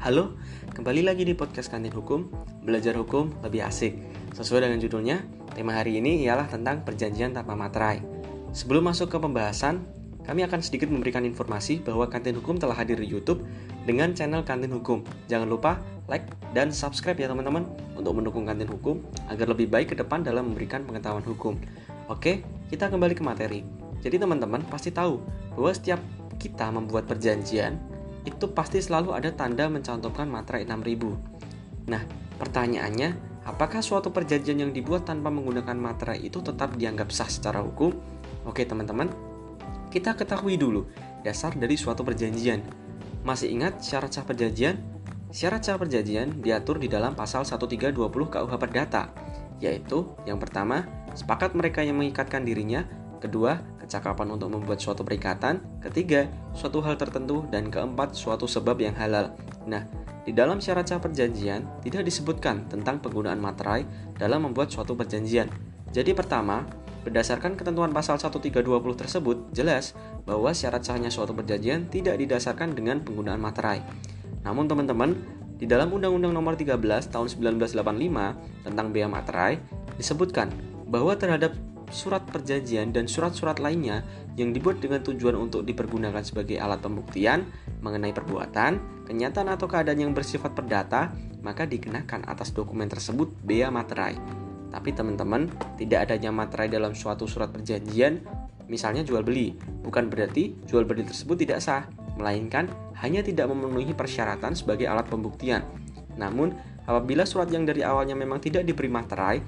Halo, kembali lagi di podcast Kantin Hukum, belajar hukum lebih asik. Sesuai dengan judulnya, tema hari ini ialah tentang perjanjian tanpa materai. Sebelum masuk ke pembahasan, kami akan sedikit memberikan informasi bahwa Kantin Hukum telah hadir di YouTube dengan channel Kantin Hukum. Jangan lupa like dan subscribe ya teman-teman untuk mendukung Kantin Hukum agar lebih baik ke depan dalam memberikan pengetahuan hukum. Oke, kita kembali ke materi. Jadi teman-teman pasti tahu bahwa setiap kita membuat perjanjian itu pasti selalu ada tanda mencantumkan materai 6000. Nah, pertanyaannya, apakah suatu perjanjian yang dibuat tanpa menggunakan materai itu tetap dianggap sah secara hukum? Oke teman-teman, kita ketahui dulu dasar dari suatu perjanjian. Masih ingat syarat sah perjanjian? Syarat sah perjanjian diatur di dalam pasal 1320 KUH Perdata, yaitu yang pertama, sepakat mereka yang mengikatkan dirinya, kedua, kecakapan untuk membuat suatu perikatan, ketiga, suatu hal tertentu, dan keempat, suatu sebab yang halal. Nah, di dalam syarat sah perjanjian tidak disebutkan tentang penggunaan materai dalam membuat suatu perjanjian. Jadi pertama, berdasarkan ketentuan pasal 1320 tersebut, jelas bahwa syarat sahnya suatu perjanjian tidak didasarkan dengan penggunaan materai. Namun teman-teman, di dalam Undang-Undang Nomor 13 Tahun 1985 tentang bea materai disebutkan bahwa terhadap surat perjanjian dan surat-surat lainnya yang dibuat dengan tujuan untuk dipergunakan sebagai alat pembuktian mengenai perbuatan, kenyataan atau keadaan yang bersifat perdata, maka dikenakan atas dokumen tersebut bea materai. Tapi teman-teman, tidak adanya materai dalam suatu surat perjanjian, misalnya jual beli, bukan berarti jual beli tersebut tidak sah, melainkan hanya tidak memenuhi persyaratan sebagai alat pembuktian. Namun, apabila surat yang dari awalnya memang tidak diberi materai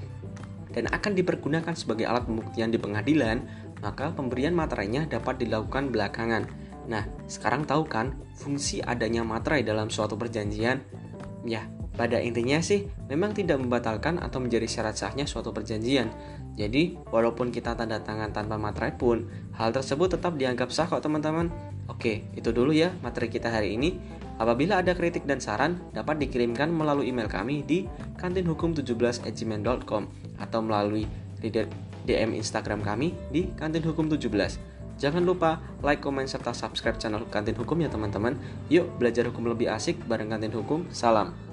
dan akan dipergunakan sebagai alat pembuktian di pengadilan, maka pemberian materainya dapat dilakukan belakangan. Nah, sekarang tahu kan fungsi adanya materai dalam suatu perjanjian? Ya, pada intinya sih memang tidak membatalkan atau menjadi syarat sahnya suatu perjanjian. Jadi, walaupun kita tanda tangan tanpa materai pun, hal tersebut tetap dianggap sah kok teman-teman. Oke, itu dulu ya materi kita hari ini. Apabila ada kritik dan saran, dapat dikirimkan melalui email kami di kantinhukum17@gmail.com atau melalui DM Instagram kami di kantinhukum17. Jangan lupa like, komen, serta subscribe channel Kantin Hukum ya teman-teman. Yuk belajar hukum lebih asik bareng Kantin Hukum. Salam.